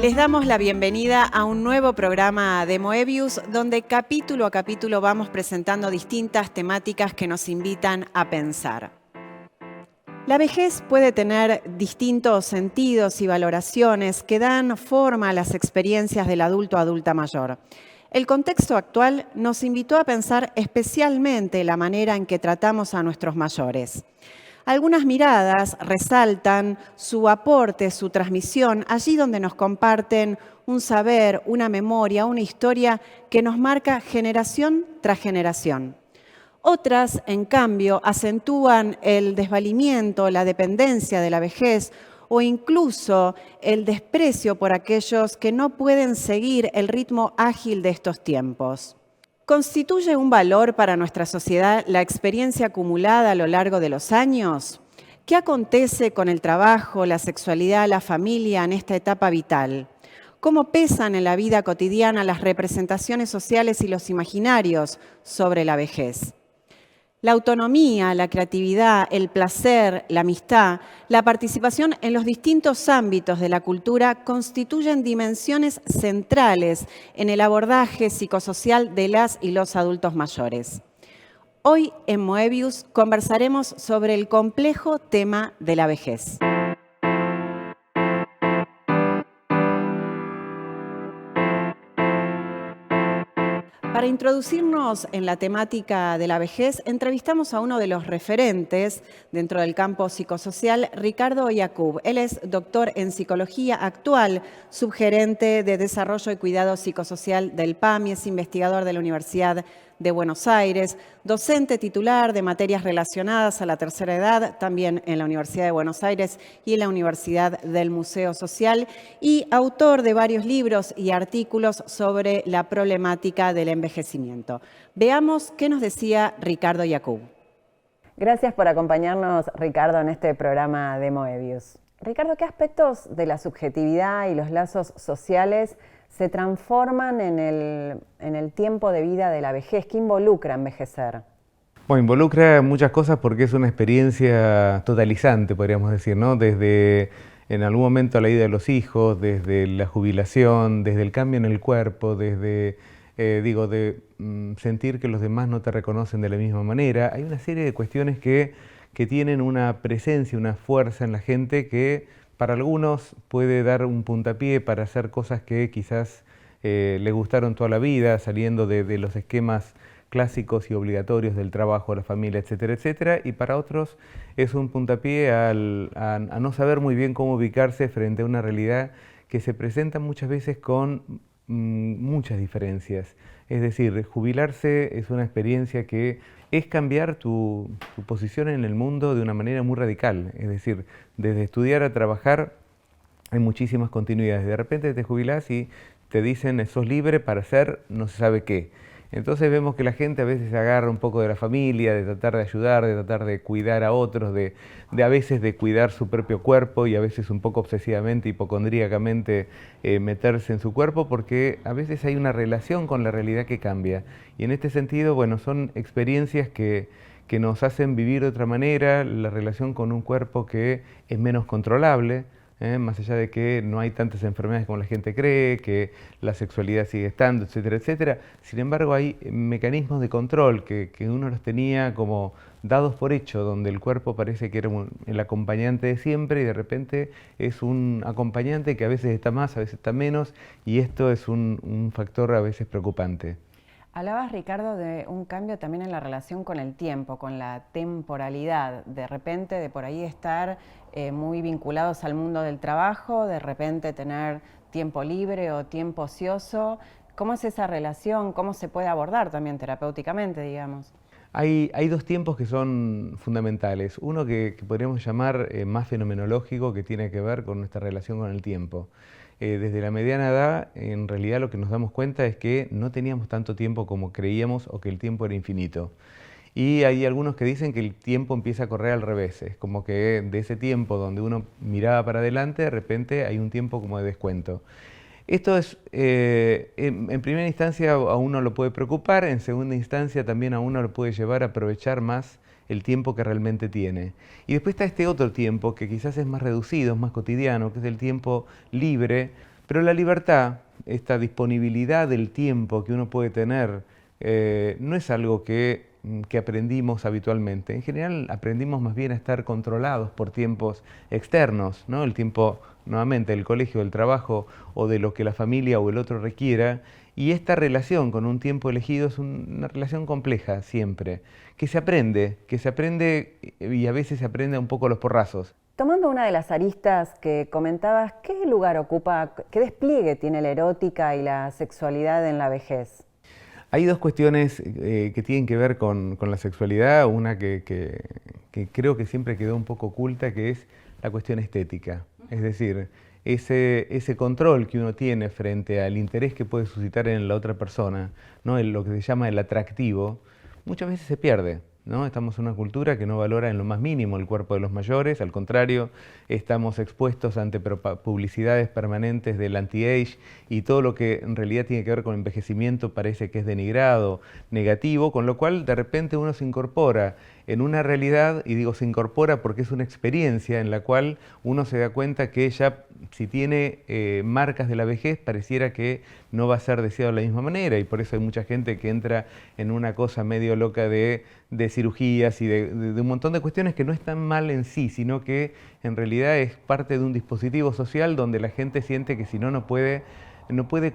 Les damos la bienvenida a un nuevo programa de Moebius, donde capítulo a capítulo vamos presentando distintas temáticas que nos invitan a pensar. La vejez puede tener distintos sentidos y valoraciones que dan forma a las experiencias del adulto o adulta mayor. El contexto actual nos invitó a pensar especialmente la manera en que tratamos a nuestros mayores. Algunas miradas resaltan su aporte, su transmisión, allí donde nos comparten un saber, una memoria, una historia que nos marca generación tras generación. Otras, en cambio, acentúan el desvalimiento, la dependencia de la vejez o incluso el desprecio por aquellos que no pueden seguir el ritmo ágil de estos tiempos. ¿Constituye un valor para nuestra sociedad la experiencia acumulada a lo largo de los años? ¿Qué acontece con el trabajo, la sexualidad, la familia en esta etapa vital? ¿Cómo pesan en la vida cotidiana las representaciones sociales y los imaginarios sobre la vejez? La autonomía, la creatividad, el placer, la amistad, la participación en los distintos ámbitos de la cultura constituyen dimensiones centrales en el abordaje psicosocial de las y los adultos mayores. Hoy en Moebius conversaremos sobre el complejo tema de la vejez. Para introducirnos en la temática de la vejez, entrevistamos a uno de los referentes dentro del campo psicosocial, Ricardo Yacoub. Él es doctor en psicología actual, subgerente de desarrollo y cuidado psicosocial del PAMI, es investigador de la Universidad de Buenos Aires, docente titular de materias relacionadas a la tercera edad, también en la Universidad de Buenos Aires y en la Universidad del Museo Social, y autor de varios libros y artículos sobre la problemática del envejecimiento. Veamos qué nos decía Ricardo Yacoub. Gracias por acompañarnos, Ricardo, en este programa de Moebius. Ricardo, ¿qué aspectos de la subjetividad y los lazos sociales se transforman en el tiempo de vida de la vejez? ¿Qué involucra envejecer? Bueno, involucra muchas cosas porque es una experiencia totalizante, podríamos decir, ¿no? Desde en algún momento la vida de los hijos, desde la jubilación, desde el cambio en el cuerpo, desde sentir que los demás no te reconocen de la misma manera. Hay una serie de cuestiones que tienen una presencia, una fuerza en la gente que para algunos puede dar un puntapié para hacer cosas que quizás les gustaron toda la vida, saliendo de los esquemas clásicos y obligatorios del trabajo, la familia, etcétera, etcétera. Y para otros es un puntapié a no saber muy bien cómo ubicarse frente a una realidad que se presenta muchas veces con muchas diferencias. Es decir, jubilarse es una experiencia que es cambiar tu posición en el mundo de una manera muy radical. Es decir, desde estudiar a trabajar hay muchísimas continuidades. De repente te jubilás y te dicen sos libre para hacer no se sabe qué. Entonces vemos que la gente a veces se agarra un poco de la familia, de tratar de ayudar, de tratar de cuidar a otros, de a veces de cuidar su propio cuerpo y a veces un poco obsesivamente, hipocondríacamente meterse en su cuerpo, porque a veces hay una relación con la realidad que cambia. Y en este sentido, bueno, son experiencias que nos hacen vivir de otra manera, la relación con un cuerpo que es menos controlable, más allá de que no hay tantas enfermedades como la gente cree, que la sexualidad sigue estando, etcétera, etcétera. Sin embargo, hay mecanismos de control que uno los tenía como dados por hecho, donde el cuerpo parece que era el acompañante de siempre y de repente es un acompañante que a veces está más, a veces está menos, y esto es un factor a veces preocupante. Hablabas, Ricardo, de un cambio también en la relación con el tiempo, con la temporalidad. De repente, de por ahí estar muy vinculados al mundo del trabajo, de repente tener tiempo libre o tiempo ocioso. ¿Cómo es esa relación? ¿Cómo se puede abordar también terapéuticamente, digamos? Hay dos tiempos que son fundamentales. Uno que podríamos llamar más fenomenológico, que tiene que ver con nuestra relación con el tiempo. Desde la mediana edad, en realidad lo que nos damos cuenta es que no teníamos tanto tiempo como creíamos o que el tiempo era infinito. Y hay algunos que dicen que el tiempo empieza a correr al revés, es como que de ese tiempo donde uno miraba para adelante, de repente hay un tiempo como de descuento. Esto es, en primera instancia a uno lo puede preocupar, en segunda instancia también a uno lo puede llevar a aprovechar más el tiempo que realmente tiene. Y después está este otro tiempo que quizás es más reducido, es más cotidiano, que es el tiempo libre, pero la libertad, esta disponibilidad del tiempo que uno puede tener, no es algo que aprendimos habitualmente. En general aprendimos más bien a estar controlados por tiempos externos, ¿no? El tiempo, nuevamente, del colegio, del trabajo o de lo que la familia o el otro requiera. Y esta relación con un tiempo elegido es una relación compleja siempre, que se aprende y a veces se aprende un poco a los porrazos. Tomando una de las aristas que comentabas, ¿qué lugar ocupa, qué despliegue tiene la erótica y la sexualidad en la vejez? Hay dos cuestiones que tienen que ver con la sexualidad, una que creo que siempre quedó un poco oculta, que es la cuestión estética. Es decir, ese control que uno tiene frente al interés que puede suscitar en la otra persona, ¿no? Lo que se llama el atractivo, muchas veces se pierde, ¿no? Estamos en una cultura que no valora en lo más mínimo el cuerpo de los mayores, al contrario, estamos expuestos ante publicidades permanentes del anti-age y todo lo que en realidad tiene que ver con envejecimiento parece que es denigrado, negativo, con lo cual de repente uno se incorpora en una realidad, y digo se incorpora porque es una experiencia en la cual uno se da cuenta que ya si tiene marcas de la vejez pareciera que no va a ser deseado de la misma manera, y por eso hay mucha gente que entra en una cosa medio loca de cirugías y de un montón de cuestiones que no están mal en sí, sino que en realidad es parte de un dispositivo social donde la gente siente que si no, no puede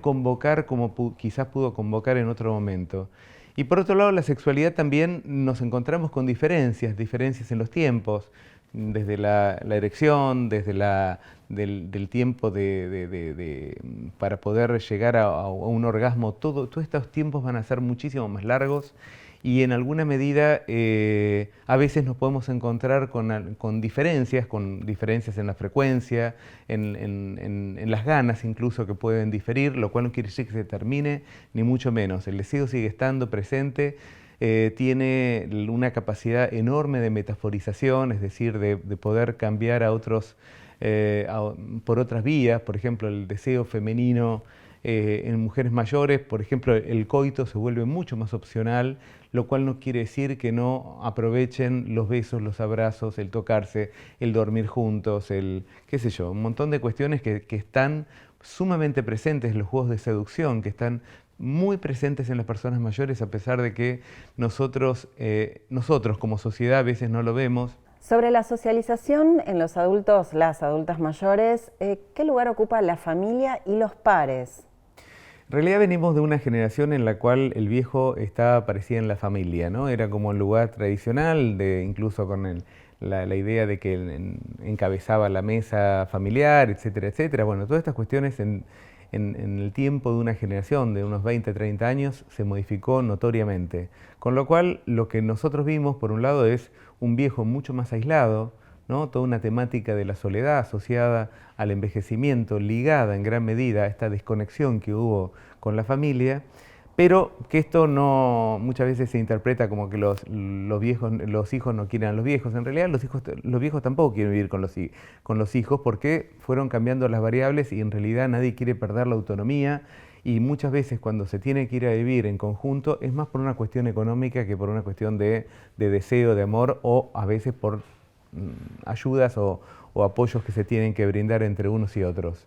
convocar como quizás pudo convocar en otro momento. Y por otro lado, la sexualidad también nos encontramos con diferencias en los tiempos, desde la erección, desde del tiempo para poder llegar a un orgasmo, todos estos tiempos van a ser muchísimo más largos y en alguna medida a veces nos podemos encontrar con diferencias en la frecuencia, en las ganas incluso que pueden diferir, lo cual no quiere decir que se termine, ni mucho menos. El deseo sigue estando presente, tiene una capacidad enorme de metaforización, es decir, de poder cambiar a otros por otras vías, por ejemplo, el deseo femenino en mujeres mayores, por ejemplo, el coito se vuelve mucho más opcional, lo cual no quiere decir que no aprovechen los besos, los abrazos, el tocarse, el dormir juntos, qué sé yo, un montón de cuestiones que están sumamente presentes en los juegos de seducción, que están muy presentes en las personas mayores, a pesar de que nosotros como sociedad a veces no lo vemos. Sobre la socialización en los adultos, las adultas mayores, ¿qué lugar ocupa la familia y los pares? En realidad venimos de una generación en la cual el viejo aparecía en la familia, ¿no? Era como el lugar tradicional, incluso con la idea de que encabezaba la mesa familiar, etcétera, etcétera. Bueno, todas estas cuestiones en el tiempo de una generación, de unos 20, 30 años, se modificó notoriamente. Con lo cual, lo que nosotros vimos, por un lado, es un viejo mucho más aislado, ¿no? Toda una temática de la soledad asociada al envejecimiento, ligada en gran medida a esta desconexión que hubo con la familia, pero que esto muchas veces se interpreta como que los hijos no quieren a los viejos. En realidad los viejos tampoco quieren vivir con los hijos porque fueron cambiando las variables y en realidad nadie quiere perder la autonomía. Y muchas veces cuando se tiene que ir a vivir en conjunto es más por una cuestión económica que por una cuestión de deseo, de amor o a veces por ayudas o apoyos que se tienen que brindar entre unos y otros.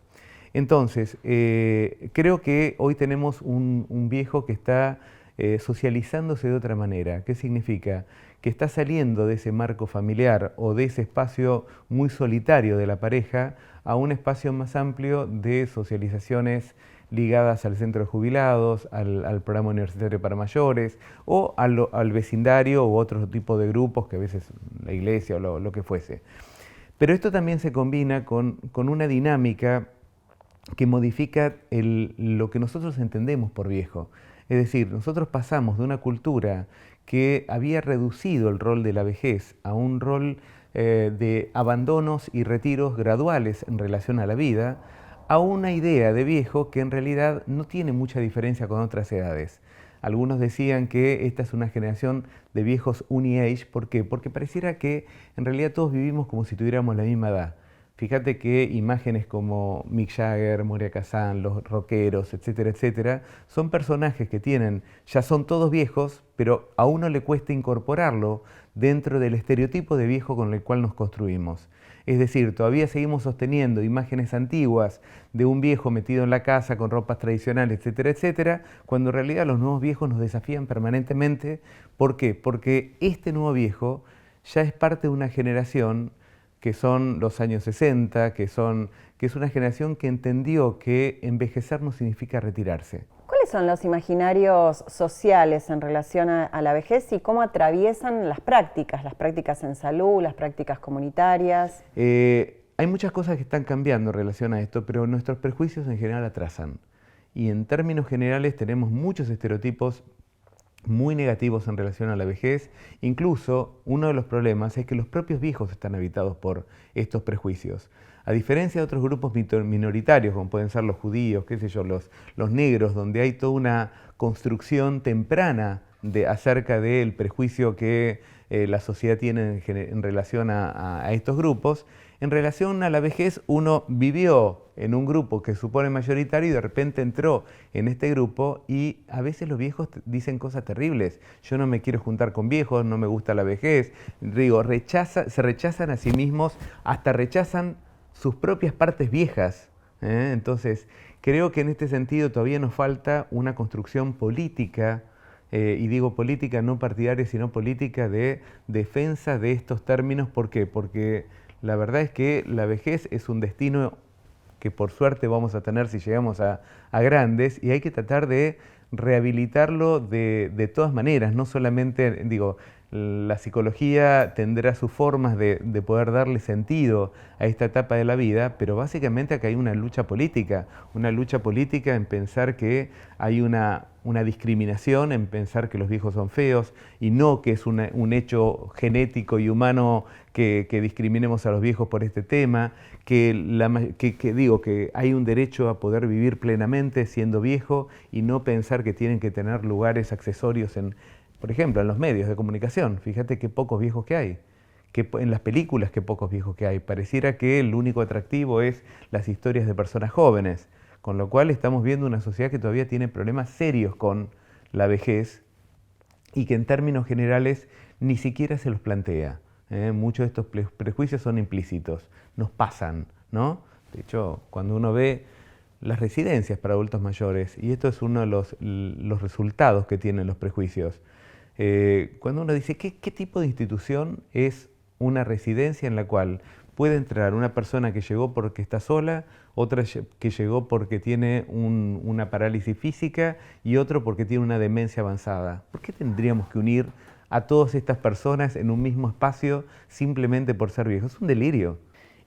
Entonces, creo que hoy tenemos un viejo que está socializándose de otra manera. ¿Qué significa? Que está saliendo de ese marco familiar o de ese espacio muy solitario de la pareja a un espacio más amplio de socializaciones ligadas al centro de jubilados, al programa universitario para mayores o al vecindario u otro tipo de grupos que a veces la iglesia o lo que fuese. Pero esto también se combina con una dinámica que modifica lo que nosotros entendemos por viejo. Es decir, nosotros pasamos de una cultura que había reducido el rol de la vejez a un rol de abandonos y retiros graduales en relación a la vida, a una idea de viejo que en realidad no tiene mucha diferencia con otras edades. Algunos decían que esta es una generación de viejos uni-age. ¿Por qué? Porque pareciera que en realidad todos vivimos como si tuviéramos la misma edad. Fíjate que imágenes como Mick Jagger, Moria Kazan, los rockeros, etcétera, etcétera, son personajes que ya son todos viejos, pero a uno le cuesta incorporarlo dentro del estereotipo de viejo con el cual nos construimos. Es decir, todavía seguimos sosteniendo imágenes antiguas de un viejo metido en la casa con ropas tradicionales, etcétera, etcétera, cuando en realidad los nuevos viejos nos desafían permanentemente. ¿Por qué? Porque este nuevo viejo ya es parte de una generación que son los años 60, que es una generación que entendió que envejecer no significa retirarse. ¿Cuáles son los imaginarios sociales en relación a la vejez y cómo atraviesan las prácticas en salud, las prácticas comunitarias? Hay muchas cosas que están cambiando en relación a esto, pero nuestros prejuicios en general atrasan. Y en términos generales tenemos muchos estereotipos muy negativos en relación a la vejez. Incluso uno de los problemas es que los propios viejos están habitados por estos prejuicios. A diferencia de otros grupos minoritarios, como pueden ser los judíos, qué sé yo, los negros, donde hay toda una construcción temprana acerca del prejuicio que la sociedad tiene en relación a estos grupos, en relación a la vejez uno vivió en un grupo que supone mayoritario y de repente entró en este grupo y a veces los viejos dicen cosas terribles. Yo no me quiero juntar con viejos, no me gusta la vejez. Digo, se rechazan a sí mismos, hasta rechazan sus propias partes viejas. Entonces, creo que en este sentido todavía nos falta una construcción política, y digo política no partidaria, sino política de defensa de estos términos. ¿Por qué? Porque la verdad es que la vejez es un destino que por suerte vamos a tener si llegamos a grandes, y hay que tratar de rehabilitarlo de todas maneras, no solamente, digo, la psicología tendrá sus formas de poder darle sentido a esta etapa de la vida, pero básicamente acá hay una lucha política en pensar que hay una discriminación, en pensar que los viejos son feos y no que es un hecho genético y humano que discriminemos a los viejos por este tema, que hay un derecho a poder vivir plenamente siendo viejo y no pensar que tienen que tener lugares accesorios por ejemplo, en los medios de comunicación. Fíjate qué pocos viejos que hay. En las películas qué pocos viejos que hay. Pareciera que el único atractivo es las historias de personas jóvenes, con lo cual estamos viendo una sociedad que todavía tiene problemas serios con la vejez y que en términos generales ni siquiera se los plantea. Muchos de estos prejuicios son implícitos, nos pasan, ¿no? De hecho, cuando uno ve las residencias para adultos mayores, y esto es uno de los resultados que tienen los prejuicios, cuando uno dice, ¿qué tipo de institución es una residencia en la cual puede entrar una persona que llegó porque está sola, otra que llegó porque tiene una parálisis física y otro porque tiene una demencia avanzada? ¿Por qué tendríamos que unir a todas estas personas en un mismo espacio simplemente por ser viejos? Es un delirio.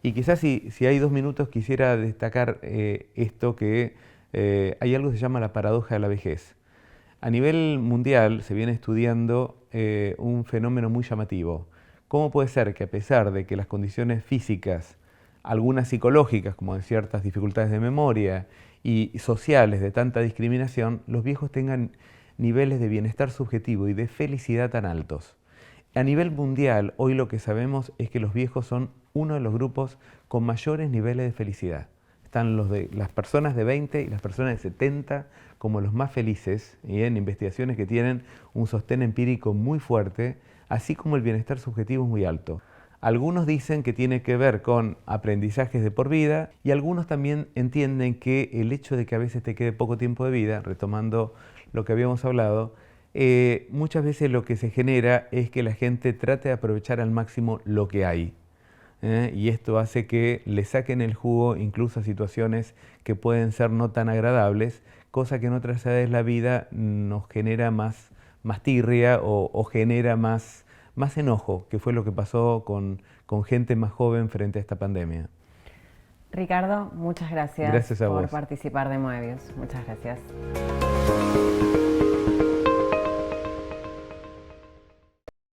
Y quizás si hay 2 minutos quisiera destacar esto, que hay algo que se llama la paradoja de la vejez. A nivel mundial se viene estudiando un fenómeno muy llamativo. ¿Cómo puede ser que a pesar de que las condiciones físicas, algunas psicológicas como de ciertas dificultades de memoria y sociales de tanta discriminación, los viejos tengan niveles de bienestar subjetivo y de felicidad tan altos? A nivel mundial, hoy lo que sabemos es que los viejos son uno de los grupos con mayores niveles de felicidad. Están las personas de 20 y las personas de 70 como los más felices, y en investigaciones que tienen un sostén empírico muy fuerte, así como el bienestar subjetivo es muy alto. Algunos dicen que tiene que ver con aprendizajes de por vida, y algunos también entienden que el hecho de que a veces te quede poco tiempo de vida, retomando lo que habíamos hablado, muchas veces lo que se genera es que la gente trate de aprovechar al máximo lo que hay. Y esto hace que le saquen el jugo incluso a situaciones que pueden ser no tan agradables, cosa que en otras edades de la vida nos genera más tirria o genera más enojo, que fue lo que pasó con gente más joven frente a esta pandemia. Ricardo, muchas gracias Gracias a por vos. participar de Moebius. Muchas gracias.